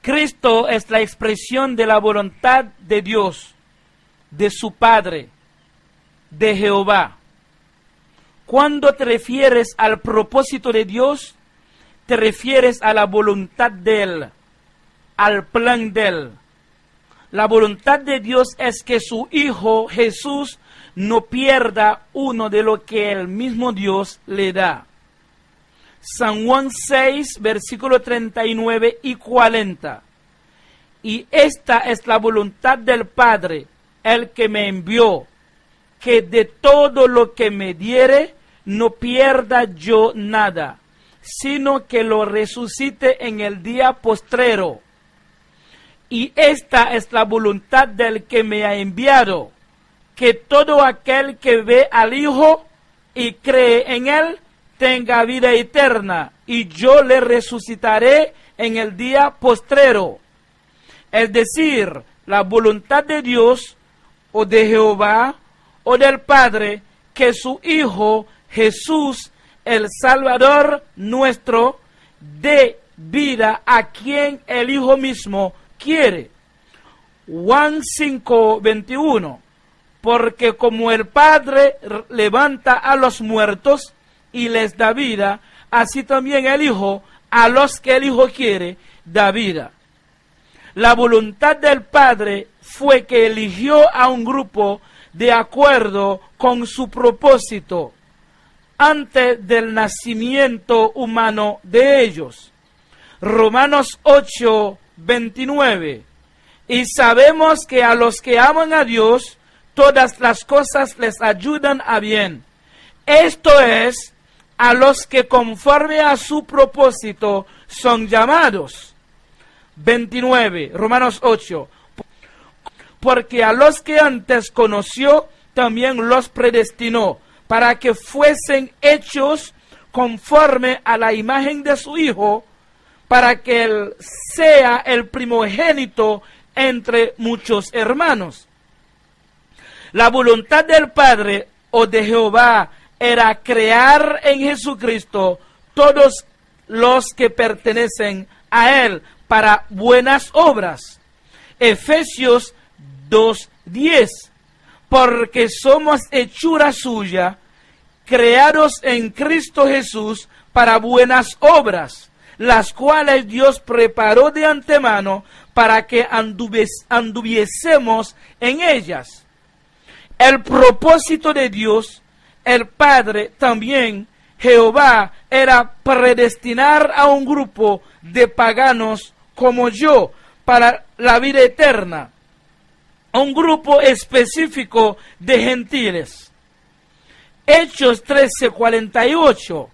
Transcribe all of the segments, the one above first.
Cristo es la expresión de la voluntad de Dios, de su Padre, de Jehová. Cuando te refieres al propósito de Dios, te refieres a la voluntad de Él, al plan de Él. La voluntad de Dios es que su Hijo Jesús no pierda uno de lo que el mismo Dios le da. San Juan 6, versículos 39 y 40. Y esta es la voluntad del Padre, el que me envió, que de todo lo que me diere, no pierda yo nada, sino que lo resucite en el día postrero. Y esta es la voluntad del que me ha enviado, que todo aquel que ve al Hijo y cree en Él, tenga vida eterna, y yo le resucitaré en el día postrero. Es decir, la voluntad de Dios, o de Jehová, o del Padre, que su Hijo Jesús, el Salvador nuestro, dé vida a quien el Hijo mismo quiere. Juan 5, 21. Porque como el Padre levanta a los muertos y les da vida, así también el Hijo, a los que el Hijo quiere, da vida. La voluntad del Padre fue que eligió a un grupo de acuerdo con su propósito antes del nacimiento humano de ellos. Romanos 8, 29. Y sabemos que a los que aman a Dios, todas las cosas les ayudan a bien. Esto es, a los que conforme a su propósito son llamados. 29, Romanos 8. Porque a los que antes conoció, también los predestinó, para que fuesen hechos conforme a la imagen de su Hijo, para que Él sea el primogénito entre muchos hermanos. La voluntad del Padre o de Jehová era crear en Jesucristo todos los que pertenecen a Él para buenas obras. Efesios 2:10. Porque somos hechura suya, creados en Cristo Jesús para buenas obras, las cuales Dios preparó de antemano para que anduviésemos en ellas. El propósito de Dios, el Padre también, Jehová, era predestinar a un grupo de paganos como yo para la vida eterna, un grupo específico de gentiles. Hechos 13:48.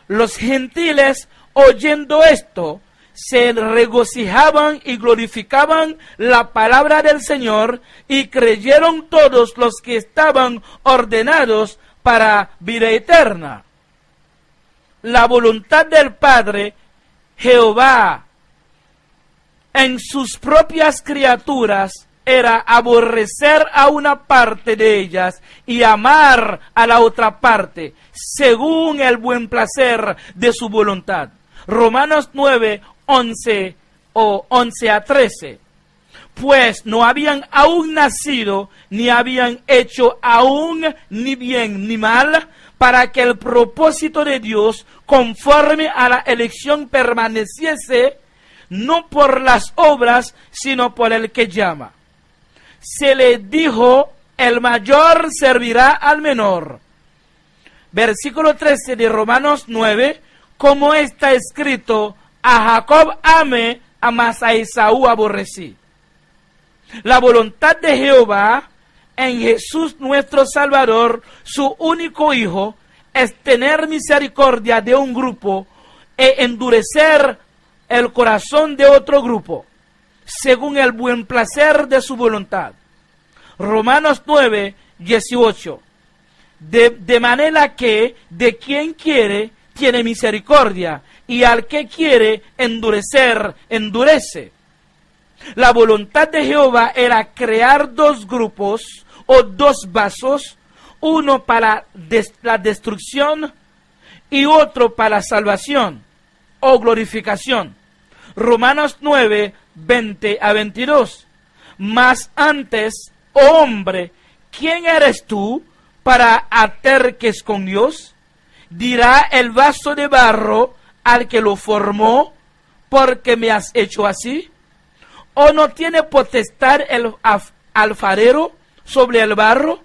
Los gentiles, oyendo esto, se regocijaban y glorificaban la palabra del Señor, y creyeron todos los que estaban ordenados para vida eterna. La voluntad del Padre, Jehová, en sus propias criaturas, era aborrecer a una parte de ellas y amar a la otra parte, según el buen placer de su voluntad. Romanos 9, 11 o 11 a 13. Pues no habían aún nacido, ni habían hecho aún ni bien ni mal, para que el propósito de Dios, conforme a la elección, permaneciese, no por las obras, sino por el que llama. Se le dijo, el mayor servirá al menor. Versículo 13 de Romanos 9, como está escrito, a Jacob amé, mas a Esaú aborrecí. La voluntad de Jehová en Jesús nuestro Salvador, su único Hijo, es tener misericordia de un grupo e endurecer el corazón de otro grupo, según el buen placer de su voluntad. Romanos 9, 18. De manera que de quien quiere tiene misericordia, y al que quiere endurecer, endurece. La voluntad de Jehová era crear dos grupos o dos vasos, uno para la destrucción y otro para salvación o glorificación. Romanos 9, 20 a 22. Mas antes, oh hombre, ¿quién eres tú para aterques con Dios? Dirá el vaso de barro al que lo formó, ¿por qué me has hecho así? ¿O no tiene potestad el alfarero sobre el barro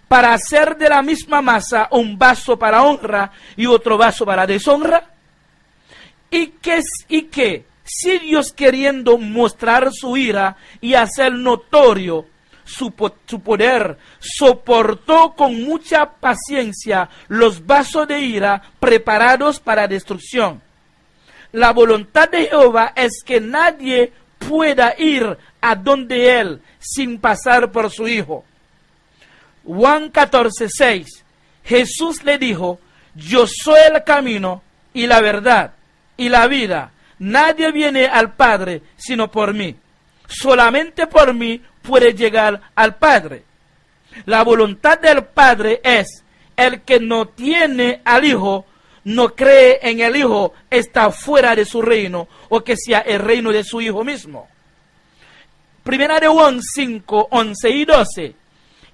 para hacer de la misma masa un vaso para honra y otro vaso para deshonra? ¿Y qué si Dios, queriendo mostrar su ira y hacer notorio su poder, soportó con mucha paciencia los vasos de ira preparados para destrucción? La voluntad de Jehová es que nadie pueda ir a donde Él sin pasar por su Hijo. Juan 14:6. Jesús le dijo: yo soy el camino y la verdad y la vida. Nadie viene al Padre sino por mí. Solamente por mí puede llegar al Padre. La voluntad del Padre es: el que no tiene al Hijo, no cree en el Hijo, está fuera de su reino, o que sea el reino de su Hijo mismo. Primera de Juan 5, 11 y 12.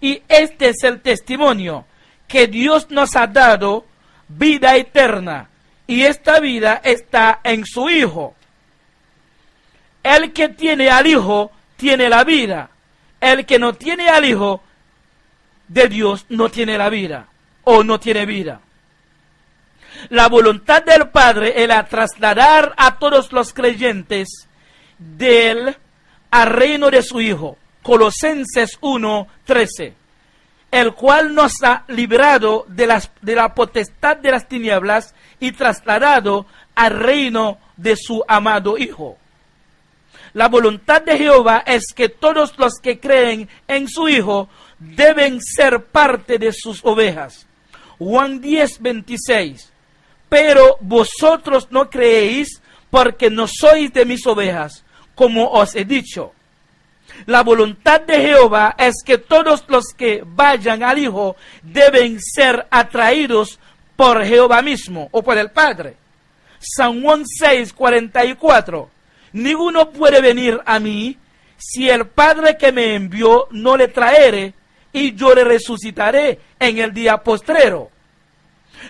Y este es el testimonio, que Dios nos ha dado vida eterna, y esta vida está en su Hijo. El que tiene al Hijo tiene la vida. El que no tiene al Hijo de Dios no tiene la vida, o no tiene vida. La voluntad del Padre era trasladar a todos los creyentes de Él al reino de su Hijo. Colosenses 1:13, el cual nos ha librado de la potestad de las tinieblas y trasladado al reino de su amado Hijo. La voluntad de Jehová es que todos los que creen en su Hijo deben ser parte de sus ovejas. Juan 10:26, pero vosotros no creéis porque no sois de mis ovejas, como os he dicho. La voluntad de Jehová es que todos los que vayan al Hijo deben ser atraídos por Jehová mismo o por el Padre. San Juan 6:44. Ninguno puede venir a mí si el Padre que me envió no le traere, y yo le resucitaré en el día postrero.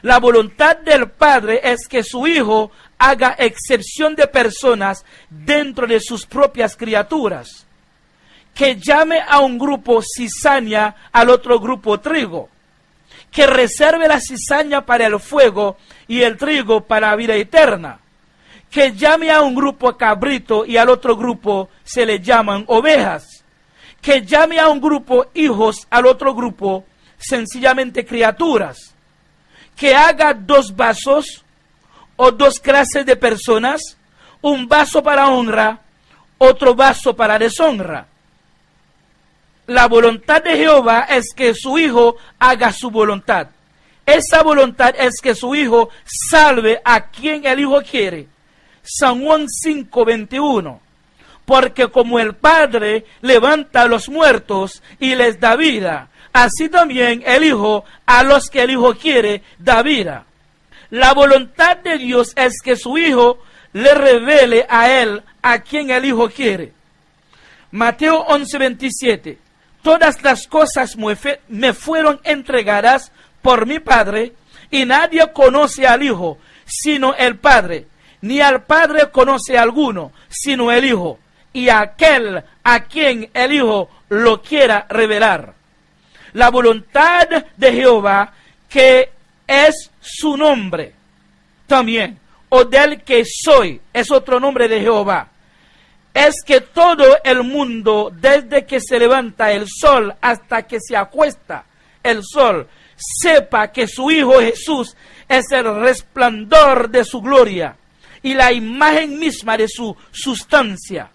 La voluntad del Padre es que su Hijo haga excepción de personas dentro de sus propias criaturas. Que llame a un grupo cizaña, al otro grupo trigo. Que reserve la cizaña para el fuego y el trigo para la vida eterna. Que llame a un grupo cabrito y al otro grupo se le llaman ovejas. Que llame a un grupo hijos, al otro grupo sencillamente criaturas. Que haga dos vasos o dos clases de personas, un vaso para honra, otro vaso para deshonra. La voluntad de Jehová es que su Hijo haga su voluntad. Esa voluntad es que su Hijo salve a quien el Hijo quiere. San Juan 5:21. Porque como el Padre levanta a los muertos y les da vida, así también el Hijo a los que el Hijo quiere da vida. La voluntad de Dios es que su Hijo le revele a Él a quien el Hijo quiere. Mateo 11:27. Todas las cosas me fueron entregadas por mi Padre, y nadie conoce al Hijo sino el Padre, ni al Padre conoce a alguno sino el Hijo, y aquel a quien el Hijo lo quiera revelar. La voluntad de Jehová, que es su nombre también, o del que soy, es otro nombre de Jehová, es que todo el mundo, desde que se levanta el sol hasta que se acuesta el sol, sepa que su Hijo Jesús es el resplandor de su gloria y la imagen misma de su sustancia.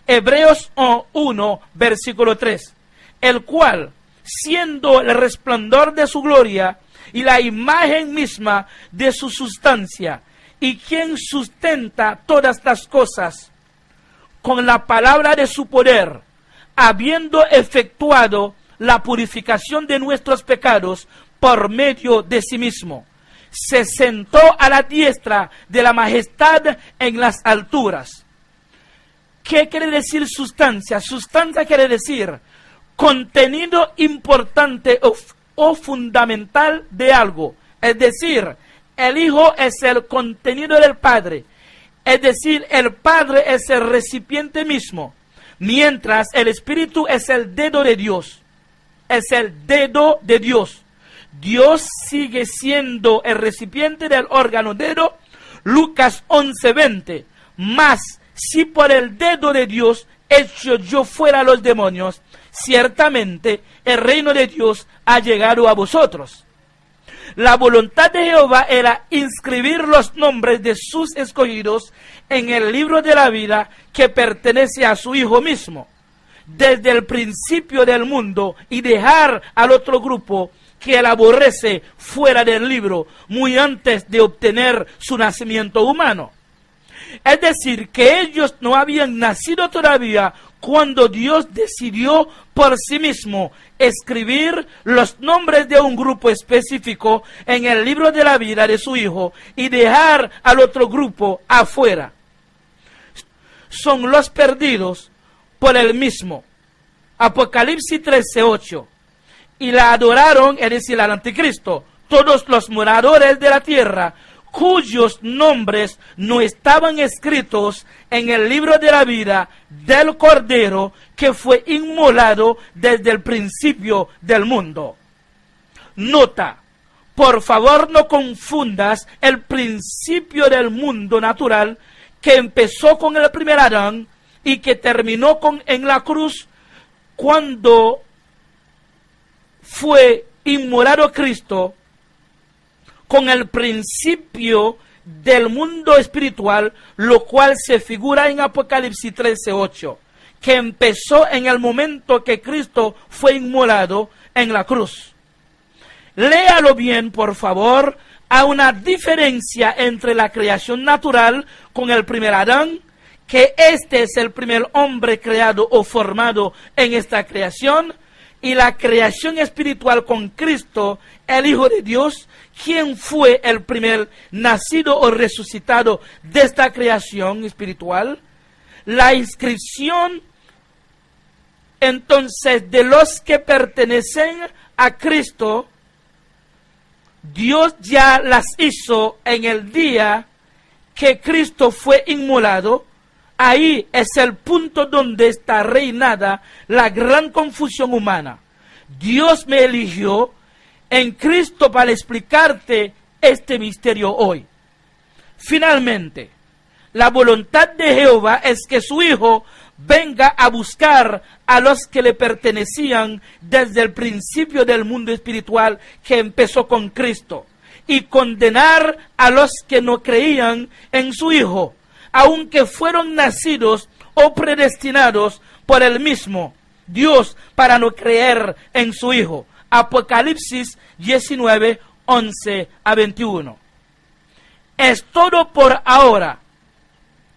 Hebreos 1, versículo 3, el cual, siendo el resplandor de su gloria y la imagen misma de su sustancia, y quien sustenta todas las cosas con la palabra de su poder, habiendo efectuado la purificación de nuestros pecados por medio de sí mismo, se sentó a la diestra de la majestad en las alturas. ¿Qué quiere decir sustancia? Sustancia quiere decir contenido importante o fundamental de algo. Es decir, el Hijo es el contenido del Padre. Es decir, el Padre es el recipiente mismo, mientras el Espíritu es el dedo de Dios. Es el dedo de Dios. Dios sigue siendo el recipiente del órgano dedo. Lucas 11:20. Mas si por el dedo de Dios hecho yo fuera los demonios, ciertamente el reino de Dios ha llegado a vosotros. La voluntad de Jehová era inscribir los nombres de sus escogidos en el libro de la vida que pertenece a su Hijo mismo, desde el principio del mundo, y dejar al otro grupo que él aborrece fuera del libro, muy antes de obtener su nacimiento humano. Es decir, que ellos no habían nacido todavía cuando Dios decidió por sí mismo escribir los nombres de un grupo específico en el libro de la vida de su Hijo y dejar al otro grupo afuera. Son los perdidos por él mismo. Apocalipsis 13:8. Y la adoraron, es decir, al anticristo, todos los moradores de la tierra, cuyos nombres no estaban escritos en el libro de la vida del Cordero que fue inmolado desde el principio del mundo. Nota, por favor no confundas el principio del mundo natural que empezó con el primer Adán y que terminó en la cruz cuando fue inmolado Cristo, con el principio del mundo espiritual, lo cual se figura en Apocalipsis 13:8, que empezó en el momento que Cristo fue inmolado en la cruz. Léalo bien, por favor. Hay una diferencia entre la creación natural con el primer Adán, que este es el primer hombre creado o formado en esta creación, y la creación espiritual con Cristo, el Hijo de Dios, quien fue el primer nacido o resucitado de esta creación espiritual. La inscripción entonces de los que pertenecen a Cristo, Dios ya las hizo en el día que Cristo fue inmolado. Ahí es el punto donde está reinada la gran confusión humana. Dios me eligió en Cristo para explicarte este misterio hoy. Finalmente, la voluntad de Jehová es que su Hijo venga a buscar a los que le pertenecían desde el principio del mundo espiritual que empezó con Cristo, y condenar a los que no creían en su Hijo, aunque fueron nacidos o predestinados por el mismo Dios para no creer en su Hijo. Apocalipsis 19:11-21. Es todo por ahora.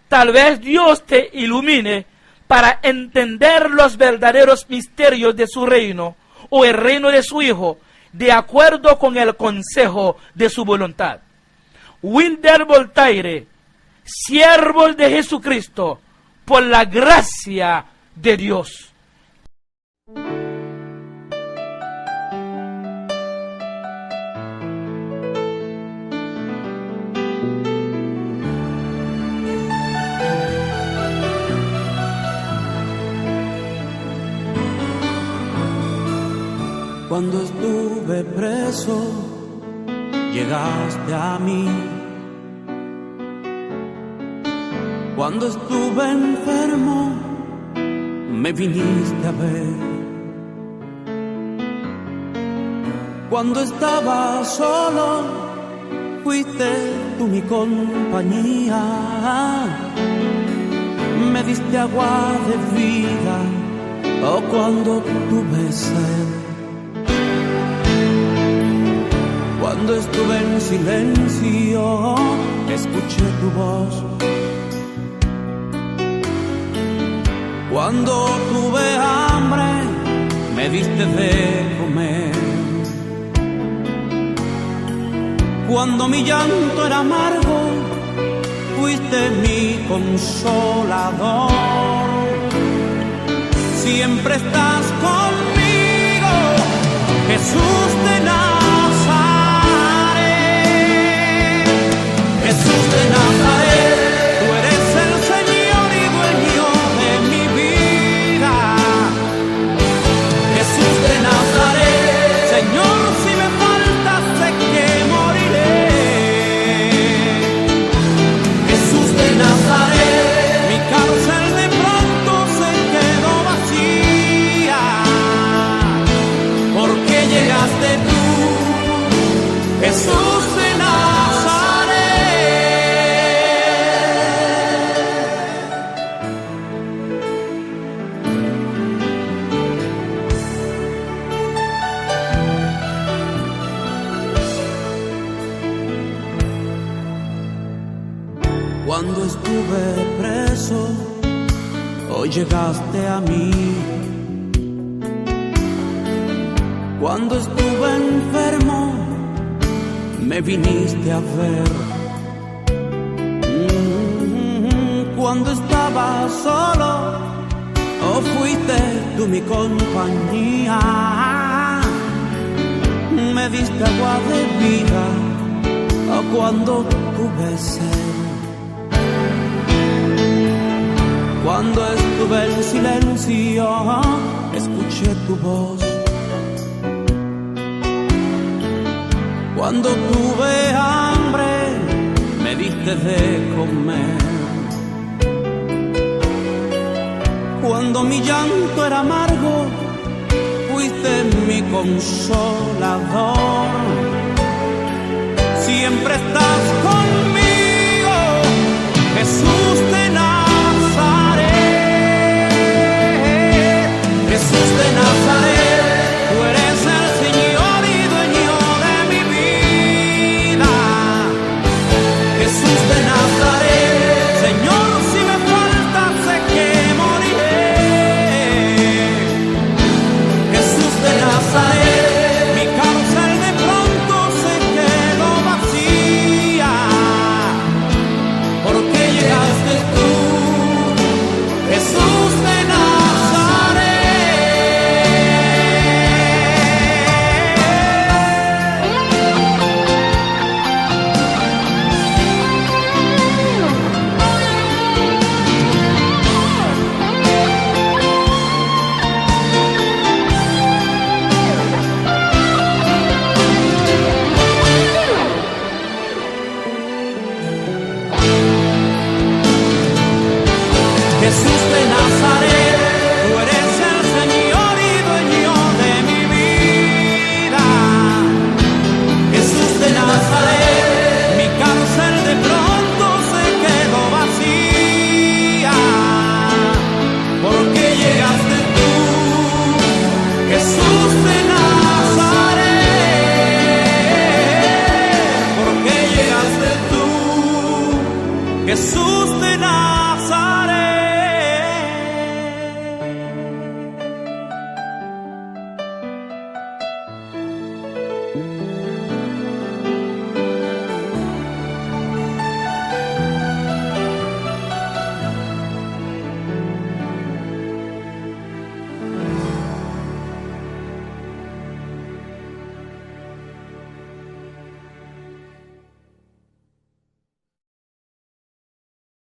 Tal vez Dios te ilumine para entender los verdaderos misterios de su reino o el reino de su Hijo, de acuerdo con el consejo de su voluntad. Wilder Voltaire, siervos de Jesucristo, por la gracia de Dios. Cuando estuve preso, llegaste a mí. Cuando estuve enfermo, me viniste a ver. Cuando estaba solo, fuiste tú mi compañía. Me diste agua de vida, oh, cuando tuve sed. Cuando estuve en silencio, escuché tu voz. Cuando tuve hambre, me diste de comer. Cuando mi llanto era amargo, fuiste mi consolador. siempre estás conmigo, Jesús de Nazaret, Jesús de Nazaret, tú eres el Señor y dueño de mi vida, Jesús de Nazaret, Señor, si me faltas sé que moriré, Jesús de Nazaret, mi cárcel de pronto se quedó vacía, porque llegaste tú, Jesús de Cuando estuve preso, hoy llegaste a mí. Cuando estuve enfermo, me viniste a ver. Cuando estaba solo, oh, fuiste tú mi compañía. Me diste agua de vida, oh, cuando tuve sed. Cuando estuve en silencio, escuché tu voz. Cuando tuve hambre, me diste de comer. Cuando mi llanto era amargo, fuiste mi consolador. Siempre estás conmigo, Jesús de Nazaret, Jesús de Nazaret, tú eres el Señor y dueño de mi vida, Jesús de Nazaret, Señor, si me faltas sé que moriré, Jesús de Nazaret, mi cárcel de pronto se quedó vacía, porque llegaste tú, Jesús de Jesús de Nazaret.